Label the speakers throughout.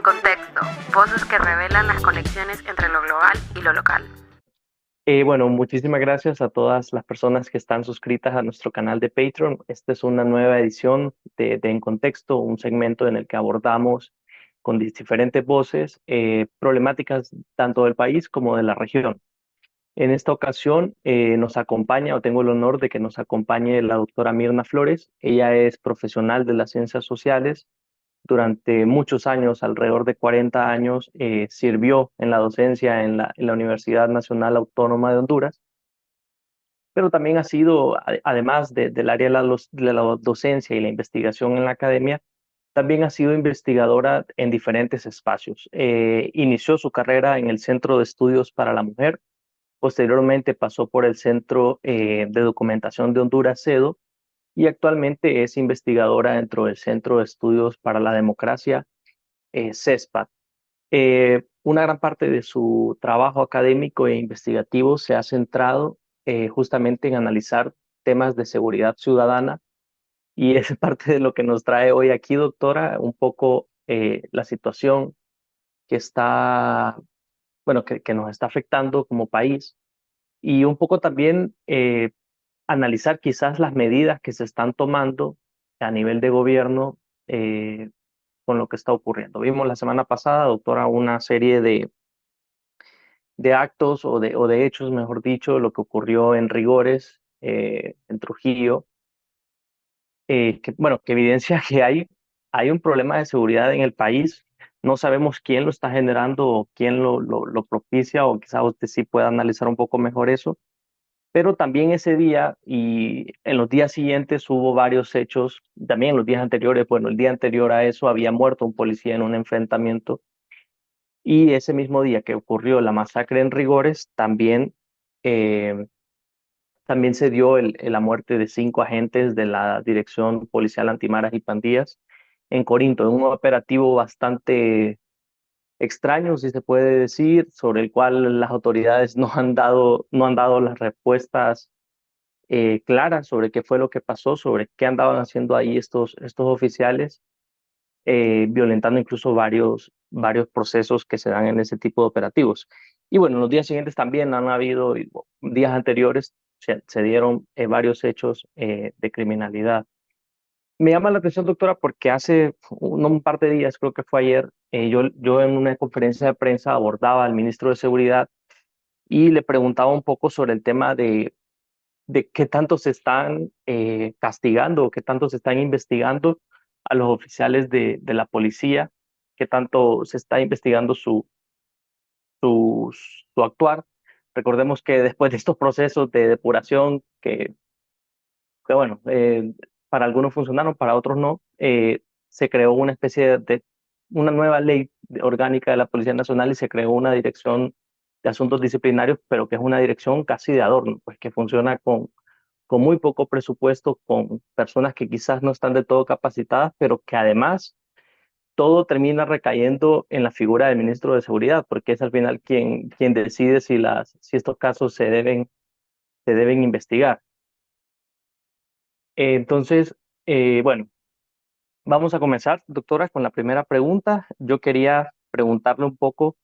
Speaker 1: En Contexto, voces que revelan las conexiones entre lo global y lo local.
Speaker 2: Bueno, muchísimas gracias a todas las personas que están suscritas a nuestro canal de Patreon. Esta es una nueva edición de En Contexto, un segmento en el que abordamos con diferentes voces problemáticas tanto del país como de la región. En esta ocasión nos acompaña, o tengo el honor de que nos acompañe la doctora Mirna Flores. Ella es profesional de las ciencias sociales. Durante muchos años, alrededor de 40 años, sirvió en la docencia en la Universidad Nacional Autónoma de Honduras, pero también ha sido, además del área de de la docencia y la investigación en la academia, también ha sido investigadora en diferentes espacios. Inició su carrera en el Centro de Estudios para la Mujer. Posteriormente pasó por el Centro de Documentación de Honduras, CEDO, y actualmente es investigadora dentro del Centro de Estudios para la Democracia, CESPAD. Una gran parte de su trabajo académico e investigativo se ha centrado justamente en analizar temas de seguridad ciudadana, y es parte de lo que nos trae hoy aquí, doctora, un poco la situación que está, bueno, que nos está afectando como país, y un poco también analizar quizás las medidas que se están tomando a nivel de gobierno con lo que está ocurriendo. Vimos la semana pasada, doctora, una serie de actos o de hechos, mejor dicho, lo que ocurrió en Rigores, en Trujillo, bueno, que evidencia que hay un problema de seguridad en el país. No sabemos quién lo está generando o quién lo propicia, o quizá usted sí pueda analizar un poco mejor eso. Pero también ese día y en los días siguientes hubo varios hechos, también en los días anteriores. Bueno, el día anterior a eso había muerto un policía en un enfrentamiento, y ese mismo día que ocurrió la masacre en Rigores, eh, también se dio la muerte de 5 agentes de la Dirección Policial Antimaras y Pandillas en Corinto, en un operativo bastante extraño, si se puede decir, sobre el cual las autoridades no han dado las respuestas claras sobre qué fue lo que pasó, sobre qué andaban haciendo ahí estos oficiales, violentando incluso varios procesos que se dan en ese tipo de operativos. Y bueno, en los días siguientes también han habido, y, bueno, días anteriores se dieron varios hechos de criminalidad. Me llama la atención, doctora, porque hace un par de días, creo que fue ayer, yo en una conferencia de prensa abordaba al ministro de Seguridad y le preguntaba un poco sobre el tema de qué tanto se están castigando o qué tanto se están investigando a los oficiales de la policía, qué tanto se está investigando su, su actuar. Recordemos que después de estos procesos de depuración, que bueno, para algunos funcionaron, para otros no, se creó una especie una nueva ley orgánica de la Policía Nacional, y se creó una dirección de asuntos disciplinarios, pero que es una dirección casi de adorno, pues que funciona con muy poco presupuesto, con personas que quizás no están de todo capacitadas, pero que además todo termina recayendo en la figura del ministro de Seguridad, porque es al final quien decide si estos casos se deben investigar. Entonces, bueno, vamos a comenzar, doctora, con la primera pregunta. Yo quería preguntarle un poco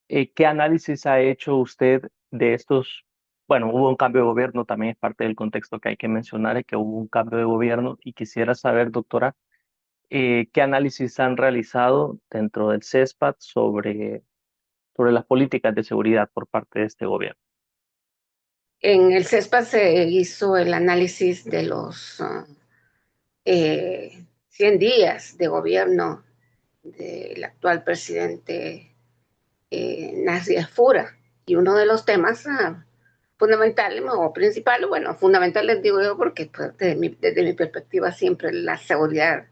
Speaker 2: qué análisis ha hecho usted de estos. Bueno, hubo un cambio de gobierno, también es parte del contexto que hay que mencionar, es que hubo un cambio de gobierno, y quisiera saber, doctora, qué análisis han realizado dentro del CESPAD sobre las políticas de seguridad por parte de este gobierno.
Speaker 3: En el CESPA se hizo el análisis de los 100 días de gobierno del actual presidente Nasri Fura. Y uno de los temas fundamentales o principales, bueno, fundamentales digo yo porque pues, desde mi perspectiva siempre la seguridad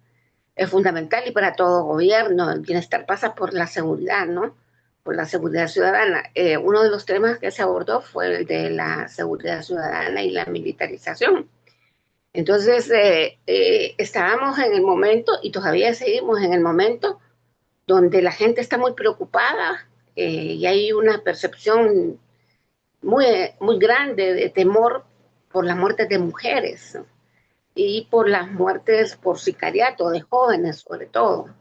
Speaker 3: es fundamental, y para todo gobierno el bienestar pasa por la seguridad, ¿no? Por la seguridad ciudadana. Uno de los temas que se abordó fue el de la seguridad ciudadana y la militarización. Entonces, estábamos en el momento, y todavía seguimos en el momento, donde la gente está muy preocupada y hay una percepción muy grande de temor por las muertes de mujeres, ¿no? Y por las muertes por sicariato de jóvenes sobre todo.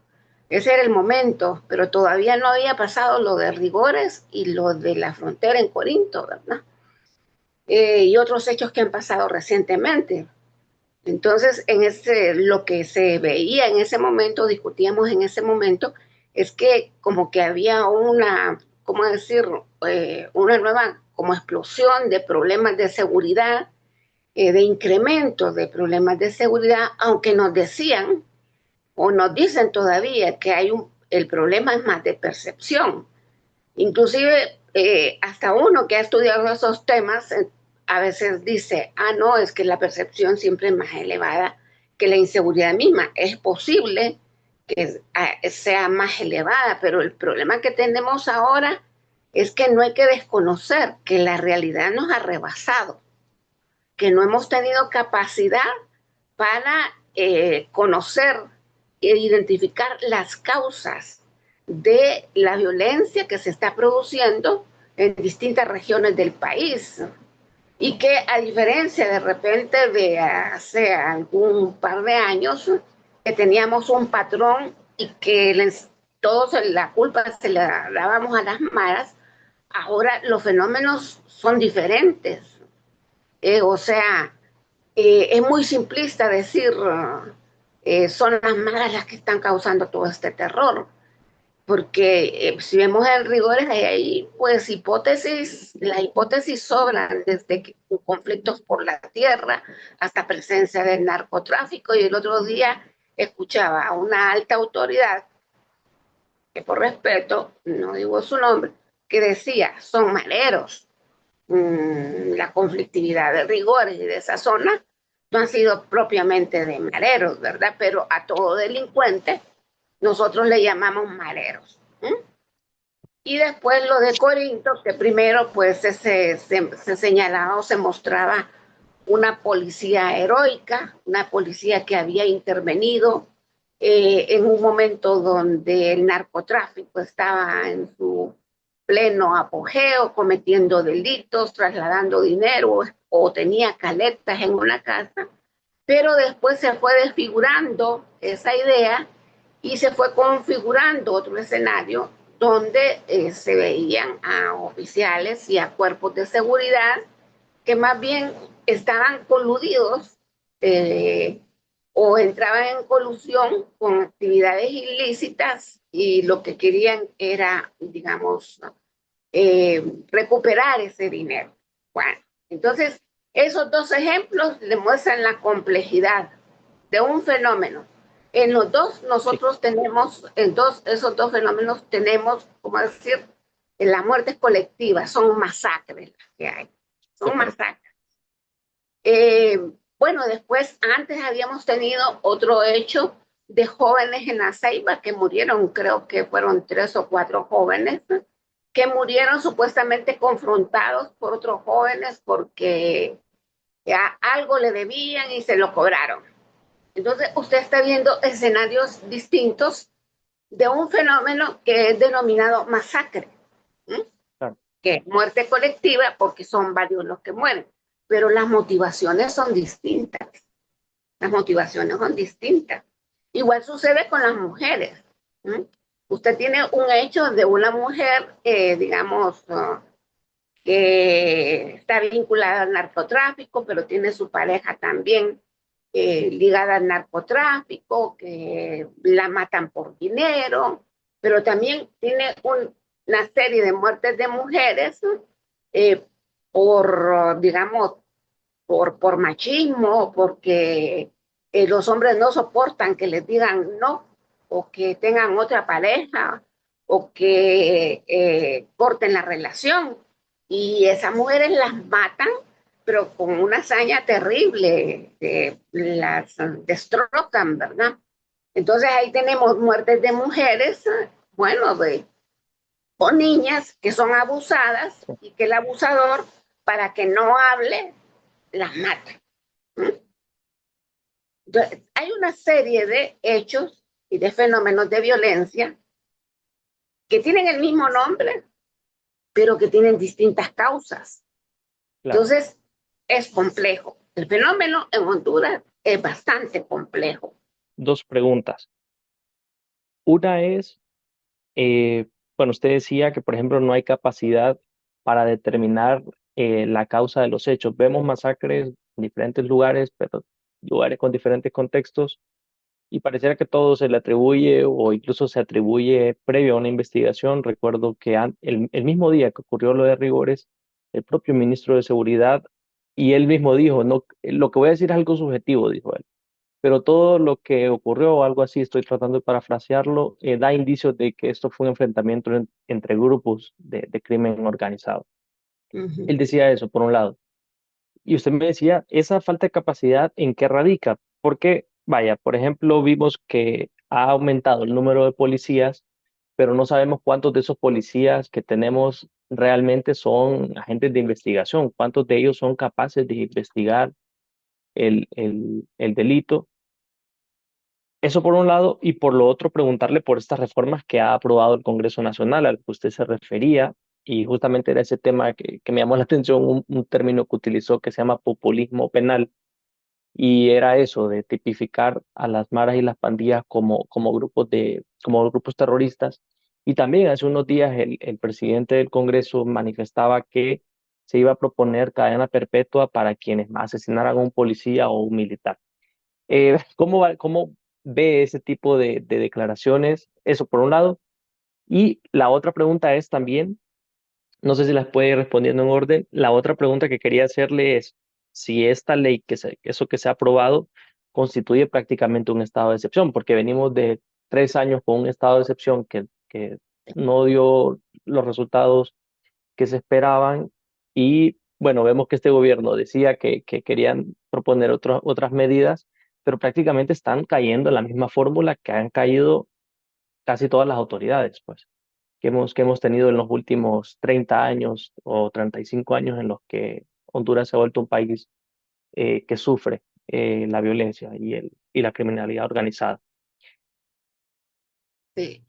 Speaker 3: Ese era el momento, pero todavía no había pasado lo de Rigores y lo de la frontera en Corinto, ¿verdad? Y otros hechos que han pasado recientemente. Entonces, lo que se veía en ese momento, discutíamos en ese momento, es que como que había una, ¿cómo decir? Una nueva como explosión de problemas de seguridad, de incremento de problemas de seguridad, aunque nos decían o nos dicen todavía que el problema es más de percepción. Inclusive, hasta uno que ha estudiado esos temas, a veces dice, no, es que la percepción siempre es más elevada que la inseguridad misma. Es posible que sea más elevada, pero el problema que tenemos ahora es que no hay que desconocer que la realidad nos ha rebasado, que no hemos tenido capacidad para conocer e identificar las causas de la violencia que se está produciendo en distintas regiones del país y que a diferencia de repente de hace algún par de años que teníamos un patrón y que todos la culpa se la dábamos a las maras, ahora los fenómenos son diferentes. O sea, es muy simplista decir son las malas las que están causando todo este terror, porque si vemos el rigor hay pues hipótesis, las hipótesis sobran desde conflictos por la tierra hasta presencia del narcotráfico. Y el otro día escuchaba a una alta autoridad, que por respeto no digo su nombre, que decía, son mareros. La conflictividad de Rigores y de esa zona no han sido propiamente de mareros, ¿verdad? Pero a todo delincuente nosotros le llamamos mareros. Y después lo de Corinto, que primero pues se señalaba o se mostraba una policía heroica, una policía que había intervenido en un momento donde el narcotráfico estaba en su pleno apogeo, cometiendo delitos, trasladando dinero o tenía caletas en una casa, pero después se fue desfigurando esa idea y se fue configurando otro escenario donde se veían a oficiales y a cuerpos de seguridad que más bien estaban coludidos o entraban en colusión con actividades ilícitas y lo que querían era, digamos, recuperar ese dinero. Bueno, entonces esos dos ejemplos demuestran la complejidad de un fenómeno. En los dos nosotros tenemos, esos dos fenómenos tenemos, como decir, en las muertes colectivas, son masacres las que hay, son masacres. Bueno, después, antes habíamos tenido otro hecho de jóvenes en la Ceiba que murieron, creo que fueron 3 o 4 jóvenes, que murieron supuestamente confrontados por otros jóvenes porque algo le debían y se lo cobraron. Entonces, usted está viendo escenarios distintos de un fenómeno que es denominado masacre, claro, que es muerte colectiva porque son varios los que mueren, pero las motivaciones son distintas. Las motivaciones son distintas. Igual sucede con las mujeres. Usted tiene un hecho de una mujer, digamos, que está vinculada al narcotráfico, pero tiene su pareja también ligada al narcotráfico, que la matan por dinero, pero también tiene una serie de muertes de mujeres digamos, por machismo, porque los hombres no soportan que les digan no, o que tengan otra pareja, o que corten la relación. Y esas mujeres las matan, pero con una hazaña terrible, las destrozan, ¿verdad? Entonces ahí tenemos muertes de mujeres, bueno, o niñas que son abusadas y que el abusador, para que no hable, las mata. Entonces, hay una serie de hechos y de fenómenos de violencia que tienen el mismo nombre, pero que tienen distintas causas. Claro. Entonces, es complejo. El fenómeno en Honduras es bastante complejo.
Speaker 2: 2 preguntas. Una es, bueno, usted decía que, por ejemplo, no hay capacidad para determinar la causa de los hechos. Vemos masacres en diferentes lugares, pero lugares con diferentes contextos, y pareciera que todo se le atribuye o incluso se atribuye previo a una investigación. Recuerdo que el mismo día que ocurrió lo de Rigores, el propio ministro de Seguridad, y él mismo dijo, no, lo que voy a decir es algo subjetivo, dijo él, pero todo lo que ocurrió, o algo así, estoy tratando de parafrasearlo, da indicios de que esto fue un enfrentamiento entre grupos de crimen organizado.
Speaker 3: Ujú.
Speaker 2: Él decía eso, por un lado. Y usted me decía, esa falta de capacidad, ¿en qué radica? Porque, vaya, por ejemplo, vimos que ha aumentado el número de policías, pero no sabemos cuántos de esos policías que tenemos realmente son agentes de investigación, cuántos de ellos son capaces de investigar el delito. Eso por un lado, y por lo otro, preguntarle por estas reformas que ha aprobado el Congreso Nacional, al que usted se refería, y justamente era ese tema que me llamó la atención, un término que utilizó que se llama populismo penal, y era eso, de tipificar a las maras y las pandillas como grupos terroristas. Y también hace unos días el presidente del Congreso manifestaba que se iba a proponer cadena perpetua para quienes asesinaran a un policía o un militar. ¿Cómo ve ese tipo de declaraciones? Eso por un lado. Y la otra pregunta es también, no sé si las puede ir respondiendo en orden. La otra pregunta que quería hacerle es si esta ley, eso que se ha aprobado, constituye prácticamente un estado de excepción, porque venimos de 3 años con un estado de excepción que no dio los resultados que se esperaban. Y bueno, vemos que este gobierno decía que querían proponer otras medidas, pero prácticamente están cayendo en la misma fórmula que han caído casi todas las autoridades, pues que hemos tenido en los últimos 30 años o 35 años en los que Honduras se ha vuelto un país que sufre la violencia y la criminalidad organizada.
Speaker 3: Sí.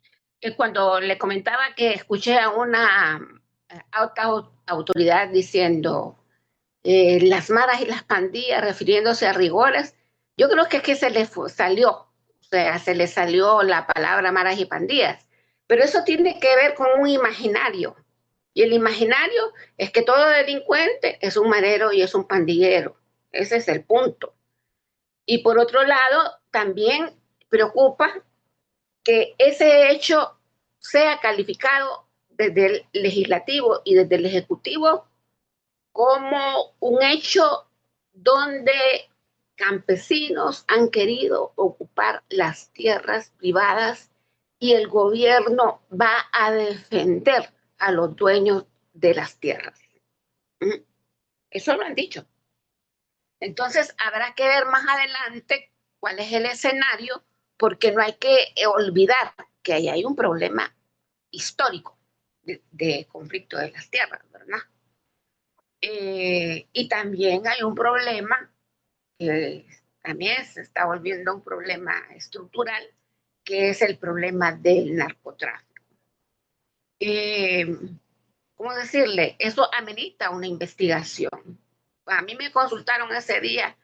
Speaker 3: Cuando le comentaba que escuché a una alta autoridad diciendo las maras y las pandillas, refiriéndose a Rigores, yo creo que es que se le salió, o sea, se le salió la palabra maras y pandillas, pero eso tiene que ver con un imaginario, y el imaginario es que todo delincuente es un marero y es un pandillero, ese es el punto. Y por otro lado, también preocupa que ese hecho sea calificado desde el legislativo y desde el ejecutivo como un hecho donde campesinos han querido ocupar las tierras privadas y el gobierno va a defender a los dueños de las tierras. Eso lo han dicho. Entonces habrá que ver más adelante cuál es el escenario, porque no hay que olvidar que ahí hay un problema histórico de conflicto de las tierras, ¿verdad? Y también hay un problema que también se está volviendo un problema estructural, que es el problema del narcotráfico. ¿Cómo decirle? Eso amerita una investigación. A mí me consultaron ese día,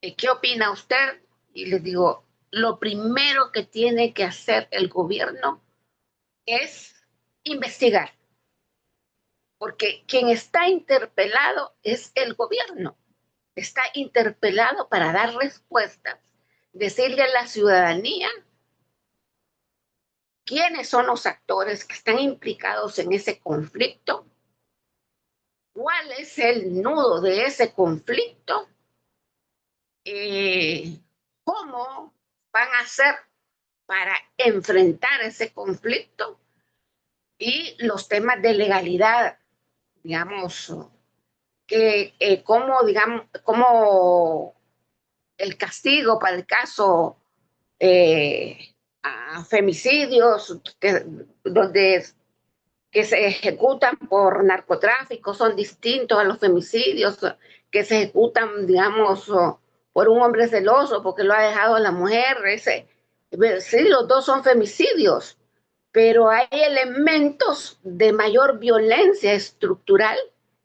Speaker 3: ¿qué opina usted? Y les digo, lo primero que tiene que hacer el gobierno es investigar, porque quien está interpelado es el gobierno, está interpelado para dar respuestas, decirle a la ciudadanía quiénes son los actores que están implicados en ese conflicto, cuál es el nudo de ese conflicto, cómo van a hacer para enfrentar ese conflicto y los temas de legalidad, digamos, que cómo el castigo para el caso a femicidios donde que se ejecutan por narcotráfico son distintos a los femicidios que se ejecutan, digamos, por un hombre celoso porque lo ha dejado a la mujer. Sí, los dos son femicidios, pero hay elementos de mayor violencia estructural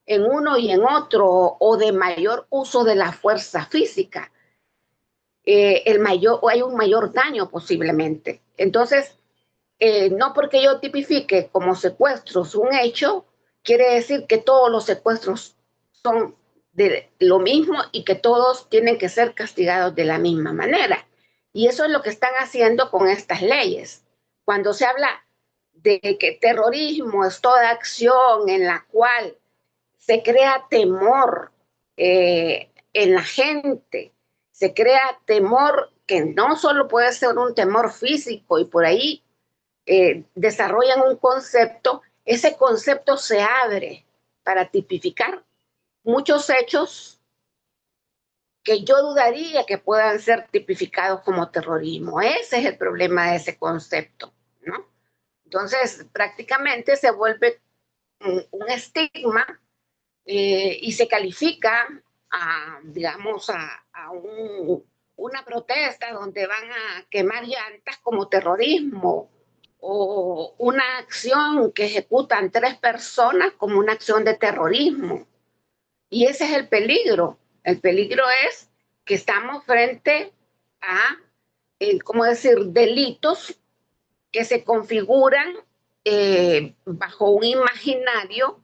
Speaker 3: en uno y en otro, o de mayor uso de la fuerza física. O hay un mayor daño posiblemente. Entonces, no porque yo tipifique como secuestros un hecho, quiere decir que todos los secuestros son de lo mismo y que todos tienen que ser castigados de la misma manera. Y eso es lo que están haciendo con estas leyes. Cuando se habla de que terrorismo es toda acción en la cual se crea temor en la gente, se crea temor que no solo puede ser un temor físico y por ahí desarrollan un concepto, ese concepto se abre para tipificar muchos hechos que yo dudaría que puedan ser tipificados como terrorismo. Ese es el problema de ese concepto, ¿no? Entonces, prácticamente se vuelve un estigma y se califica a, digamos, una protesta donde van a quemar llantas como terrorismo o una acción que ejecutan 3 personas como una acción de terrorismo. Y ese es el peligro. El peligro es que estamos frente a, ¿cómo decir?, delitos que se configuran bajo un imaginario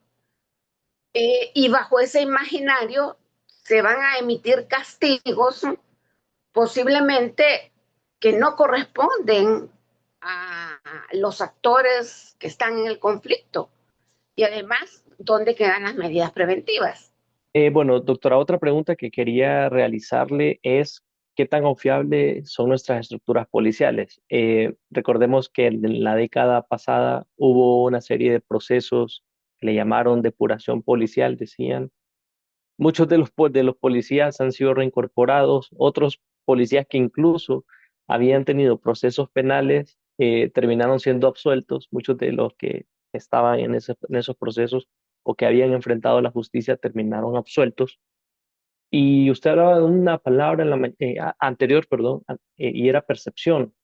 Speaker 3: y bajo ese imaginario se van a emitir castigos posiblemente que no corresponden a los actores que están en el conflicto. Y además, ¿dónde quedan las medidas preventivas?
Speaker 2: Bueno, doctora, otra pregunta que quería realizarle es ¿qué tan confiables son nuestras estructuras policiales? Recordemos que en la década pasada hubo una serie de procesos que le llamaron depuración policial, decían. Muchos de los policías han sido reincorporados, otros policías que incluso habían tenido procesos penales terminaron siendo absueltos, muchos de los que estaban en esos procesos o que habían enfrentado la justicia terminaron absueltos. Y usted hablaba de una palabra anterior, perdón, y era percepción.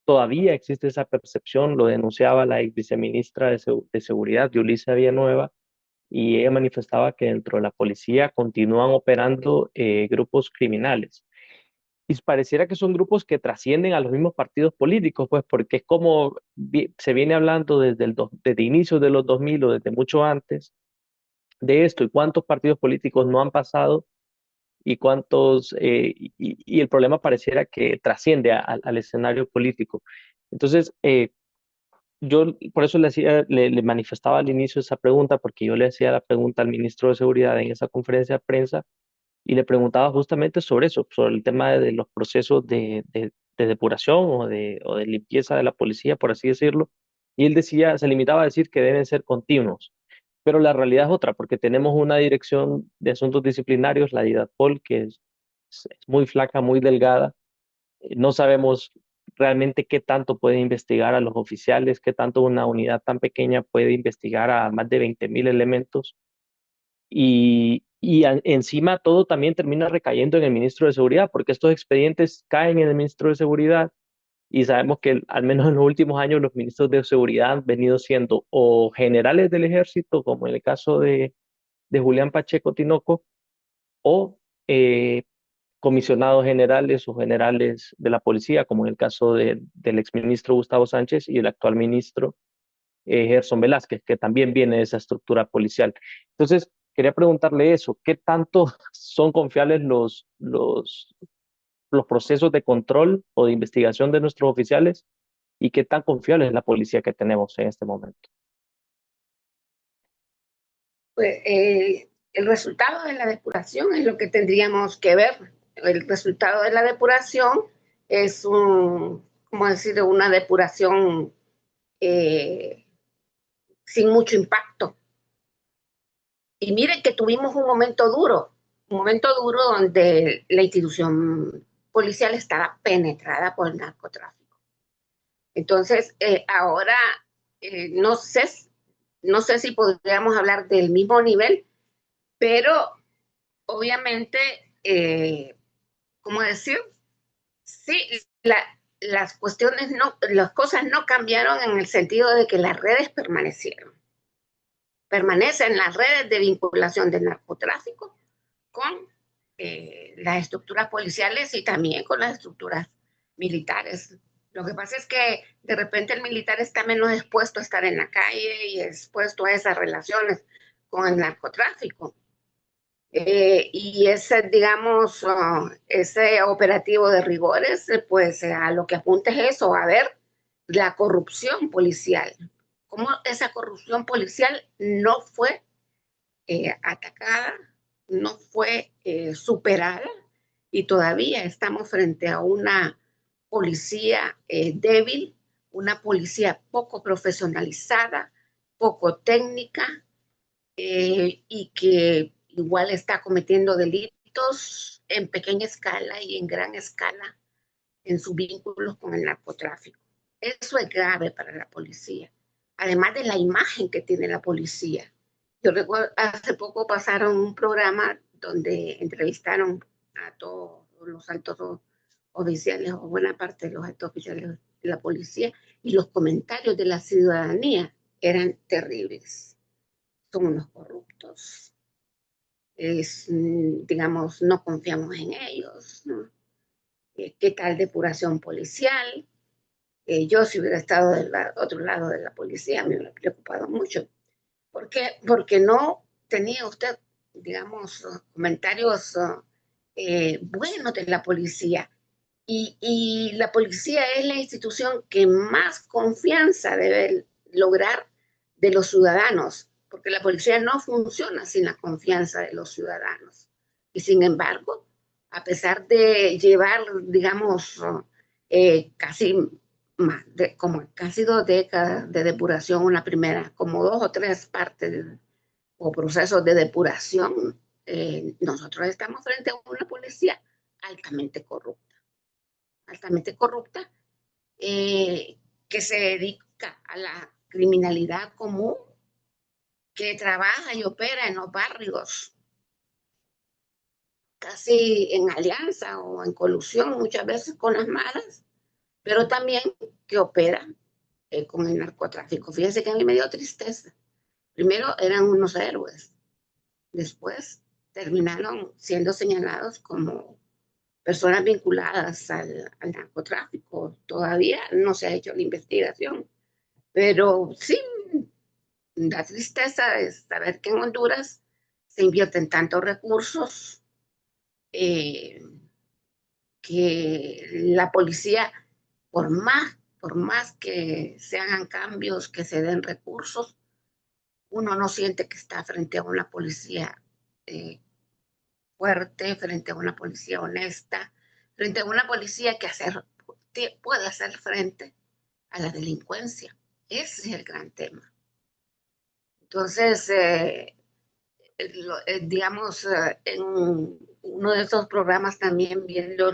Speaker 2: Todavía existe esa percepción, lo denunciaba la ex viceministra de Seguridad, Yulisa Villanueva, y ella manifestaba que dentro de la policía continúan operando grupos criminales. Y pareciera que son grupos que trascienden a los mismos partidos políticos, pues porque es como se viene hablando desde inicios de los 2000 o desde mucho antes de esto y cuántos partidos políticos no han pasado y cuántos, y el problema pareciera que trasciende al escenario político. Entonces, yo por eso le manifestaba al inicio esa pregunta, porque yo le hacía la pregunta al ministro de Seguridad en esa conferencia de prensa y le preguntaba justamente sobre eso, sobre el tema de los procesos de depuración o de limpieza de la policía, por así decirlo. Y él decía, se limitaba a decir que deben ser continuos. Pero la realidad es otra, porque tenemos una dirección de asuntos disciplinarios, la DIDATPOL, que es muy flaca, muy delgada. No sabemos realmente qué tanto puede investigar a los oficiales, qué tanto una unidad tan pequeña puede investigar a más de 20.000 elementos. Encima todo también termina recayendo en el ministro de Seguridad, porque estos expedientes caen en el ministro de Seguridad y sabemos que al menos en los últimos años los ministros de Seguridad han venido siendo o generales del ejército, como en el caso de Julián Pacheco Tinoco, o comisionados generales o generales de la policía, como en el caso del exministro Gustavo Sánchez y el actual ministro Gerson Velázquez, que también viene de esa estructura policial. Entonces, quería preguntarle eso, ¿qué tanto son confiables los procesos de control o de investigación de nuestros oficiales y qué tan confiable es la policía que tenemos en este momento?
Speaker 3: Pues, el resultado de la depuración es lo que tendríamos que ver. El resultado de la depuración es ¿cómo decir? Una depuración eh, sin mucho impacto. Y miren que tuvimos un momento duro donde la institución policial estaba penetrada por el narcotráfico. Entonces, ahora no sé, no sé si podríamos hablar del mismo nivel, pero obviamente, ¿cómo decir? Sí, las cuestiones no, las cosas no cambiaron en el sentido de que las redes permanecen las redes de vinculación del narcotráfico con las estructuras policiales y también con las estructuras militares Lo que pasa es que de repente el militar está menos expuesto a estar en la calle y expuesto a esas relaciones con el narcotráfico. Y ese, digamos, ese operativo de rigores, pues a lo que apunta es eso, a ver la corrupción policial. Cómo esa corrupción policial no fue atacada, no fue superada y todavía estamos frente a una policía débil, una policía poco profesionalizada, poco técnica y que igual está cometiendo delitos en pequeña escala y en gran escala en sus vínculos con el narcotráfico. Eso es grave para la policía, además de la imagen que tiene la policía. Yo recuerdo, hace poco pasaron un programa donde entrevistaron a todos los altos oficiales o buena parte de los altos oficiales de la policía y los comentarios de la ciudadanía eran terribles. Son unos corruptos, digamos, no confiamos en ellos, ¿no? ¿Qué tal depuración policial? Yo si hubiera estado del otro lado de la policía me hubiera preocupado mucho. ¿Por qué? Porque no tenía usted, digamos, comentarios buenos de la policía. Y la policía es la institución que más confianza debe lograr de los ciudadanos, porque la policía no funciona sin la confianza de los ciudadanos. Y sin embargo, a pesar de llevar, digamos, casi más como casi 2 décadas de depuración, una primera, como 2 o 3 partes o procesos de depuración, nosotros estamos frente a una policía altamente corrupta altamente corrupta, que se dedica a la criminalidad común, que trabaja y opera en los barrios, casi en alianza o en colusión muchas veces con las maras, pero también que opera con el narcotráfico. Fíjense que a mí me dio tristeza. Primero eran unos héroes, después terminaron siendo señalados como personas vinculadas al narcotráfico. Todavía no se ha hecho la investigación, pero sí da tristeza es saber que en Honduras se invierten tantos recursos eh, que la policía, por más que se hagan cambios, que se den recursos, uno no siente que está frente a una policía eh, fuerte, frente a una policía honesta, frente a una policía que puede hacer frente a la delincuencia. Ese es el gran tema. Entonces, digamos, en uno de esos programas también viendo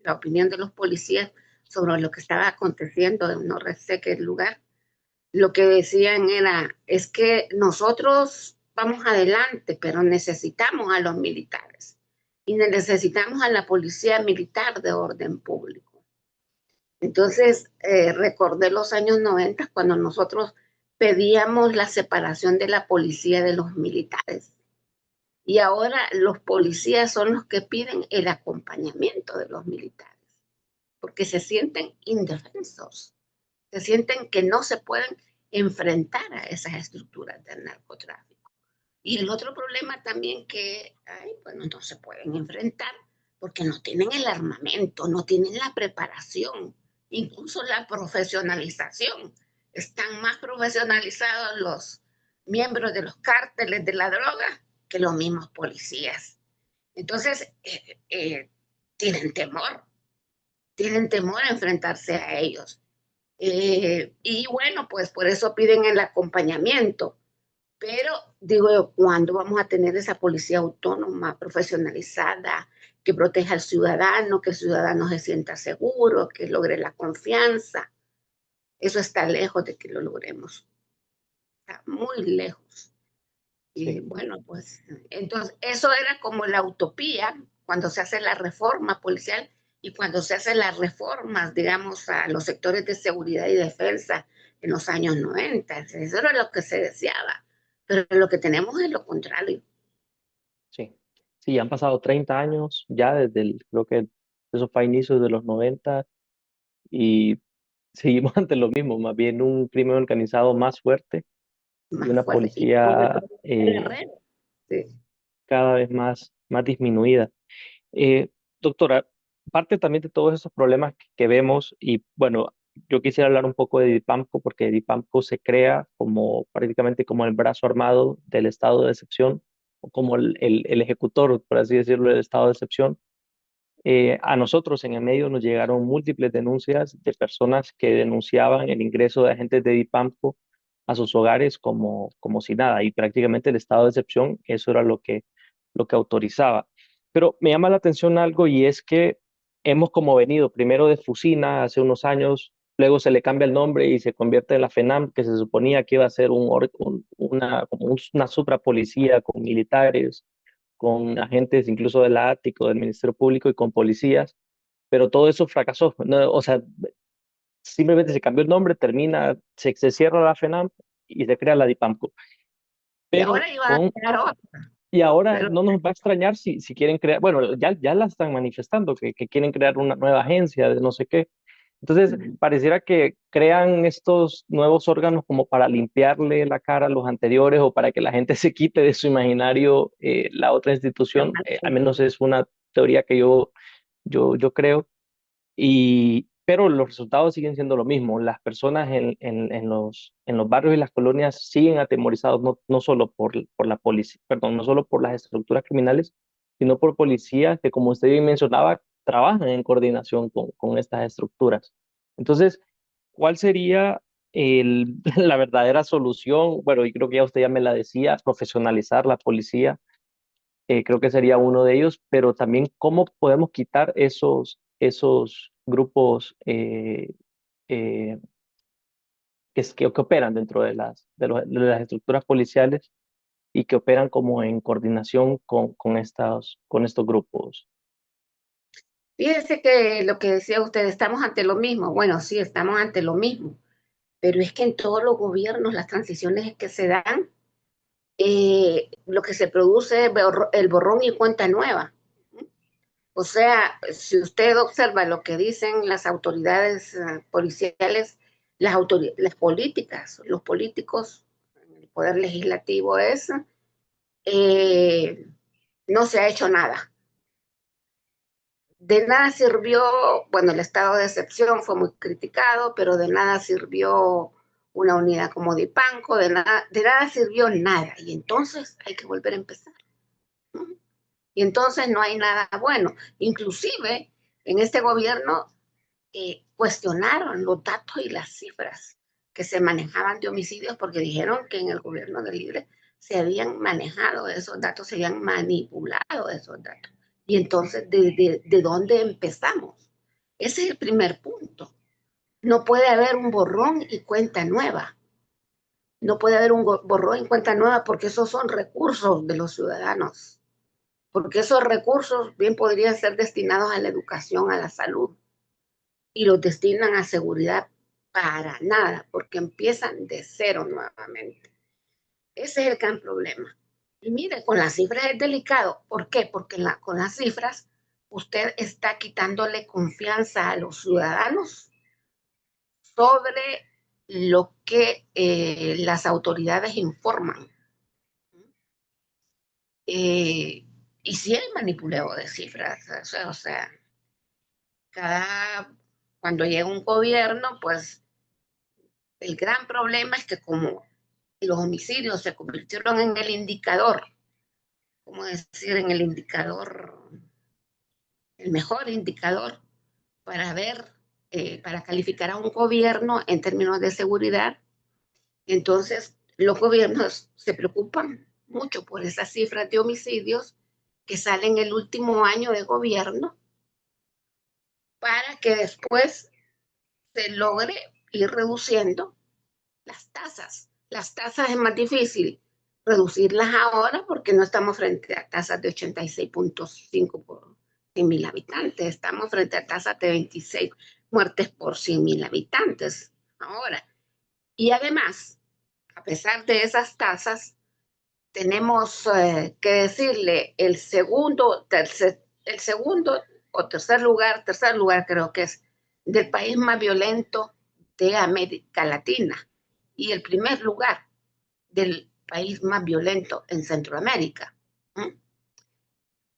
Speaker 3: la opinión de los policías sobre lo que estaba aconteciendo en no sé qué lugar, lo que decían es que nosotros vamos adelante, pero necesitamos a los militares y necesitamos a la policía militar de orden público. Entonces, recordé los años 90 cuando nosotros pedíamos la separación de la policía de los militares. Y ahora los policías son los que piden el acompañamiento de los militares, porque se sienten indefensos, se sienten que no se pueden enfrentar a esas estructuras del narcotráfico. Y el otro problema también que bueno, no se pueden enfrentar porque no tienen el armamento, no tienen la preparación, incluso la profesionalización. Están más profesionalizados los miembros de los cárteles de la droga que los mismos policías. Entonces, tienen temor a enfrentarse a ellos. Y bueno, pues por eso piden el acompañamiento. Pero digo yo, ¿cuándo vamos a tener esa policía autónoma, profesionalizada, que proteja al ciudadano, que el ciudadano se sienta seguro, que logre la confianza? Eso está lejos de que lo logremos. Está muy lejos. Y bueno, pues entonces eso era como la utopía cuando se hace la reforma policial y cuando se hacen las reformas, digamos, a los sectores de seguridad y defensa en los años 90. Eso era lo que se deseaba. Pero lo que tenemos es lo contrario.
Speaker 2: Sí, sí, han pasado 30 años ya creo que eso fue a inicios de los 90 y seguimos ante lo mismo, más bien un crimen organizado más fuerte y
Speaker 3: más
Speaker 2: una
Speaker 3: fuerte. Y con el
Speaker 2: policía
Speaker 3: presidente Guerrero. Sí.
Speaker 2: cada vez más disminuida. Eh, Doctora, parte también de todos esos problemas que vemos, y bueno, yo quisiera hablar un poco de Dipamco, porque Dipamco se crea como prácticamente como el brazo armado del estado de excepción, o como el ejecutor, por así decirlo, del estado de excepción. A nosotros en el medio nos llegaron múltiples denuncias de personas que denunciaban el ingreso de agentes de Dipamco a sus hogares como si nada, y prácticamente el estado de excepción, eso era lo que autorizaba. Pero me llama la atención algo y es que hemos como venido primero de Fusina hace unos años, luego se le cambia el nombre y se convierte en la FENAM, que se suponía que iba a ser una suprapolicía con militares, con agentes incluso de la Ático, del Ministerio Público y con policías, pero todo eso fracasó. No, o sea, simplemente se cambió el nombre, se cierra la FENAM y se crea la DIPAMCO.
Speaker 3: Y
Speaker 2: Pero
Speaker 3: ahora iban a crear otra.
Speaker 2: y ahora
Speaker 3: Pero
Speaker 2: no nos va a extrañar si quieren crear, bueno, ya la están manifestando, que quieren crear una nueva agencia de no sé qué. Entonces, pareciera que crean estos nuevos órganos como para limpiarle la cara a los anteriores o para que la gente se quite de su imaginario la otra institución. Al menos es una teoría que yo creo. Pero los resultados siguen siendo lo mismo. Las personas en los barrios y las colonias siguen atemorizados, no solo por la policía, perdón, no solo por las estructuras criminales, sino por policías que, como usted bien mencionaba, trabajan en coordinación con estas estructuras. Entonces, ¿cuál sería la verdadera solución? Bueno, y creo que ya usted ya me la decía, profesionalizar la policía, creo que sería uno de ellos, pero también cómo podemos quitar esos grupos eh, que operan dentro de las estructuras policiales y que operan como en coordinación con estos grupos.
Speaker 3: fíjese que lo que decía usted, estamos ante lo mismo. Bueno, sí, estamos ante lo mismo, pero es que en todos los gobiernos, las transiciones que se dan, lo que se produce es el borrón y cuenta nueva. O sea, si usted observa lo que dicen las autoridades policiales, las políticas, los políticos, el poder legislativo es, eh, no se ha hecho nada. De nada sirvió, bueno, el estado de excepción fue muy criticado, pero de nada sirvió una unidad como Dipanco, de nada sirvió nada. Y entonces hay que volver a empezar. Y entonces no hay nada bueno. Inclusive en este gobierno cuestionaron los datos y las cifras que se manejaban de homicidios porque dijeron que en el gobierno de Libre se habían manejado esos datos, se habían manipulado esos datos. Y entonces, ¿de dónde empezamos? Ese es el primer punto. No puede haber un borrón y cuenta nueva. No puede haber un borrón y cuenta nueva porque esos son recursos de los ciudadanos. Porque esos recursos bien podrían ser destinados a la educación, a la salud, y los destinan a seguridad para nada, porque empiezan de cero nuevamente. Ese es el gran problema. Y mire, con las cifras es delicado. ¿Por qué? Porque con las cifras usted está quitándole confianza a los ciudadanos sobre lo que las autoridades informan. Eh, y si hay manipuleo de cifras, o sea, cuando llega un gobierno, pues el gran problema es que como los homicidios se convirtieron en el indicador, ¿cómo decir? En el indicador, el mejor indicador para ver, para calificar a un gobierno en términos de seguridad. Entonces, los gobiernos se preocupan mucho por esas cifras de homicidios que salen el último año de gobierno para que después se logre ir reduciendo las tasas. Las tasas es más difícil reducirlas ahora porque no estamos frente a tasas de 86.5 por 100.000 habitantes, estamos frente a tasas de 26 muertes por 100.000 habitantes ahora. Y además, a pesar de esas tasas, tenemos que decirle el segundo o tercer lugar creo que es del país más violento de América Latina y el primer lugar del país más violento en Centroamérica. ¿Mm?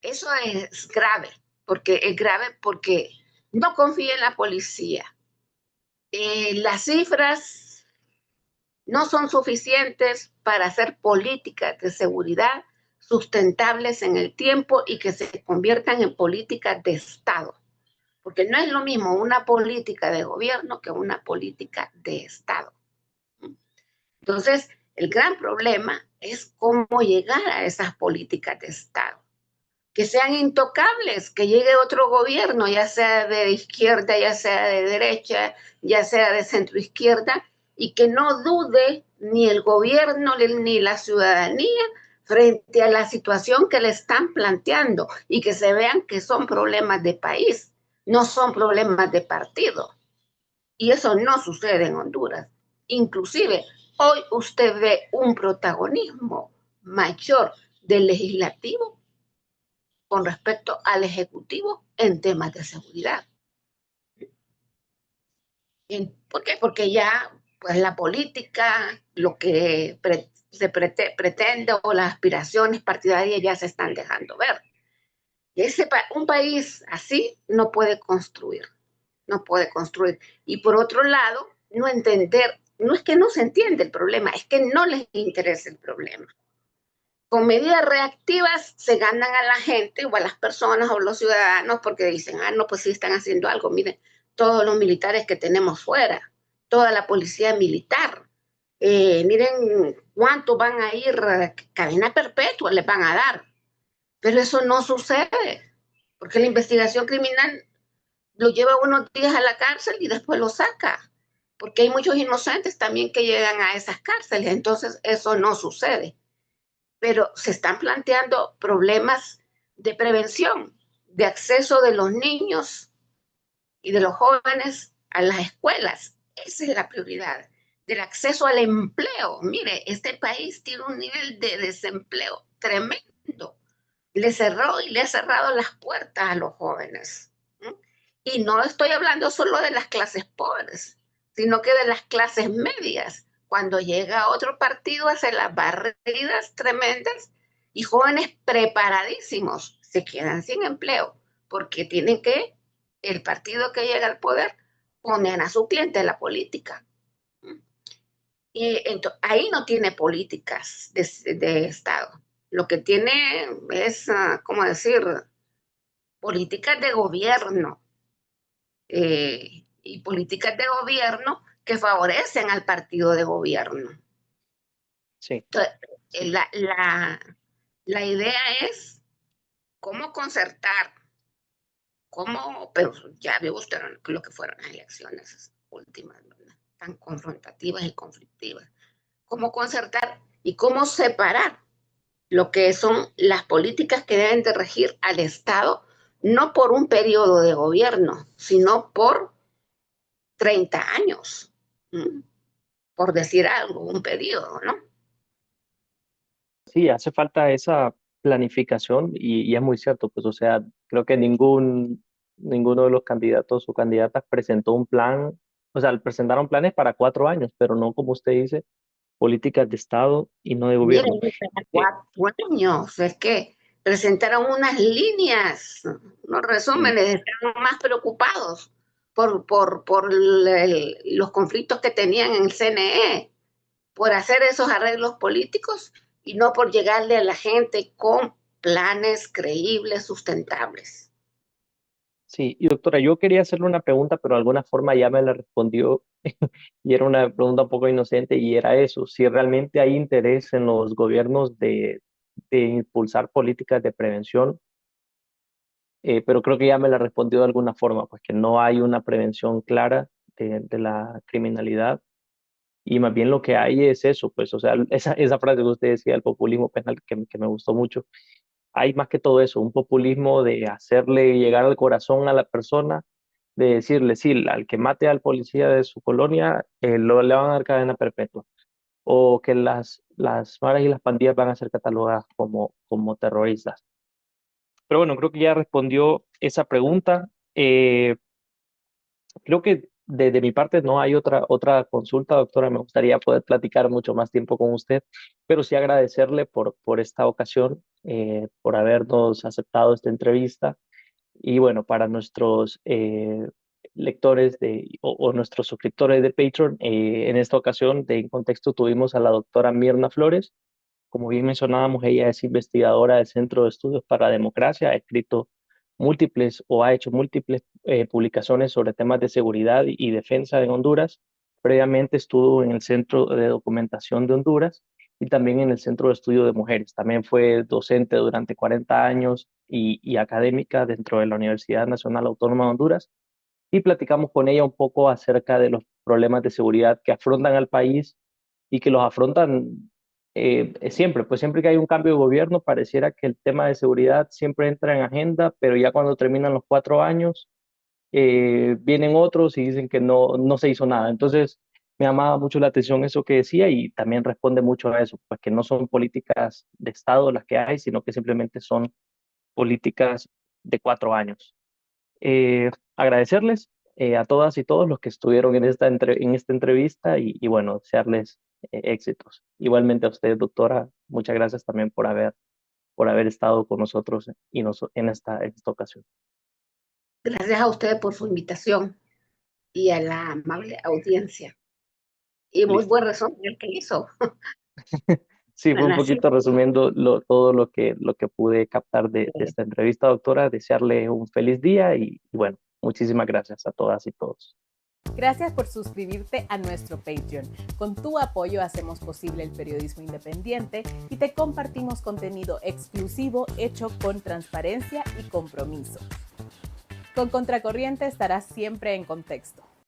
Speaker 3: Eso es grave porque no confía en la policía. Las cifras no son suficientes para hacer políticas de seguridad sustentables en el tiempo y que se conviertan en políticas de Estado. Porque no es lo mismo una política de gobierno que una política de Estado. Entonces, el gran problema es cómo llegar a esas políticas de Estado, que sean intocables, que llegue otro gobierno, ya sea de izquierda, ya sea de derecha, ya sea de centro izquierda, y que no dude ni el gobierno ni la ciudadanía frente a la situación que le están planteando y que se vean que son problemas de país, no son problemas de partido. Y eso no sucede en Honduras. Inclusive, hoy usted ve un protagonismo mayor del legislativo con respecto al ejecutivo en temas de seguridad. ¿Por qué? Porque ya pues la política, lo que pretende o las aspiraciones partidarias ya se están dejando ver. Y un país así no puede construir, no puede construir. Y por otro lado, no entender, no es que no se entiende el problema, es que no les interesa el problema. Con medidas reactivas se ganan a la gente o a las personas o los ciudadanos porque dicen, no, pues sí están haciendo algo. Miren, todos los militares que tenemos fuera, toda la policía militar, miren cuántos van a ir, cadena perpetua les van a dar. Pero eso no sucede, porque la investigación criminal lo lleva unos días a la cárcel y después lo saca, porque hay muchos inocentes también que llegan a esas cárceles, entonces eso no sucede. Pero se están planteando problemas de prevención, de acceso de los niños y de los jóvenes a las escuelas. Esa es la prioridad, del acceso al empleo. Mire, este país tiene un nivel de desempleo tremendo. Le cerró y le ha cerrado las puertas a los jóvenes. Y no estoy hablando solo de las clases pobres, sino que de las clases medias. Cuando llega otro partido hace las barridas tremendas y jóvenes preparadísimos se quedan sin empleo porque tienen que, el partido que llega al poder, poner a su cliente en la política. Y ahí no tiene políticas de Estado. Lo que tiene es, ¿cómo decir?, políticas de gobierno y políticas de gobierno que favorecen al partido de gobierno.
Speaker 2: Sí.
Speaker 3: Entonces, la idea es cómo concertar, pero ya vio usted lo que fueron las elecciones últimas, ¿verdad? Tan confrontativas y conflictivas. Cómo concertar y cómo separar lo que son las políticas que deben de regir al Estado, no por un periodo de gobierno, sino por 30 años, por decir algo, un periodo, ¿no?
Speaker 2: Sí, hace falta esa planificación y es muy cierto, pues, o sea, creo que ninguno de los candidatos o candidatas presentó un plan, o sea, presentaron planes para 4 años, pero no, como usted dice, políticas de Estado y no de gobierno.
Speaker 3: Miren, para 4 años, es que presentaron unas líneas, unos
Speaker 2: Sí,
Speaker 3: resúmenes, estaban más preocupados por los conflictos que tenían en el CNE, por hacer esos arreglos políticos y no por llegarle a la gente con planes creíbles, sustentables.
Speaker 2: sí, y doctora, yo quería hacerle una pregunta, pero de alguna forma ya me la respondió y era una pregunta un poco inocente y era eso, si realmente hay interés en los gobiernos de impulsar políticas de prevención, pero creo que ya me la respondió de alguna forma, pues que no hay una prevención clara de la criminalidad y más bien lo que hay es eso, pues, o sea, esa frase que usted decía, el populismo penal, que me gustó mucho, hay más que todo eso, un populismo de hacerle llegar al corazón a la persona, de decirle, sí, al que mate al policía de su colonia, le van a dar cadena perpetua, o que las maras y las pandillas van a ser catalogadas como terroristas. Pero bueno, creo que ya respondió esa pregunta. Creo que de mi parte no hay otra consulta, doctora. Me gustaría poder platicar mucho más tiempo con usted, pero sí agradecerle por esta ocasión, por habernos aceptado esta entrevista. Y bueno, para nuestros lectores o nuestros suscriptores de Patreon, en esta ocasión, en contexto, tuvimos a la doctora Mirna Flores. Como bien mencionábamos, ella es investigadora del Centro de Estudios para la Democracia, ha escrito múltiples o ha hecho múltiples publicaciones sobre temas de seguridad y defensa en Honduras. Previamente estuvo en el Centro de Documentación de Honduras y también en el Centro de Estudio de Mujeres. También fue docente durante 40 años y académica dentro de la Universidad Nacional Autónoma de Honduras. Y platicamos con ella un poco acerca de los problemas de seguridad que afrontan al país y que los afrontan siempre, pues siempre que hay un cambio de gobierno, pareciera que el tema de seguridad siempre entra en agenda, pero ya cuando terminan los 4 años, vienen otros y dicen que no se hizo nada. Entonces, me llamaba mucho la atención eso que decía y también responde mucho a eso, pues que no son políticas de Estado las que hay, sino que simplemente son políticas de 4 años. Agradecerles a todas y todos los que estuvieron en esta entrevista y bueno, desearles éxitos. Igualmente a usted, doctora, muchas gracias también por haber estado con nosotros en esta ocasión.
Speaker 3: Gracias a ustedes por su invitación y a la amable audiencia. Y muy
Speaker 2: Listo.
Speaker 3: buen resumen el que hizo.
Speaker 2: Sí, fue un
Speaker 3: Así,
Speaker 2: poquito resumiendo todo lo que pude captar de esta entrevista, doctora. Desearle un feliz día y bueno, muchísimas gracias a todas y todos.
Speaker 4: Gracias por suscribirte a nuestro Patreon. Con tu apoyo hacemos posible el periodismo independiente y te compartimos contenido exclusivo hecho con transparencia y compromiso. Con Contracorriente estarás siempre en contexto.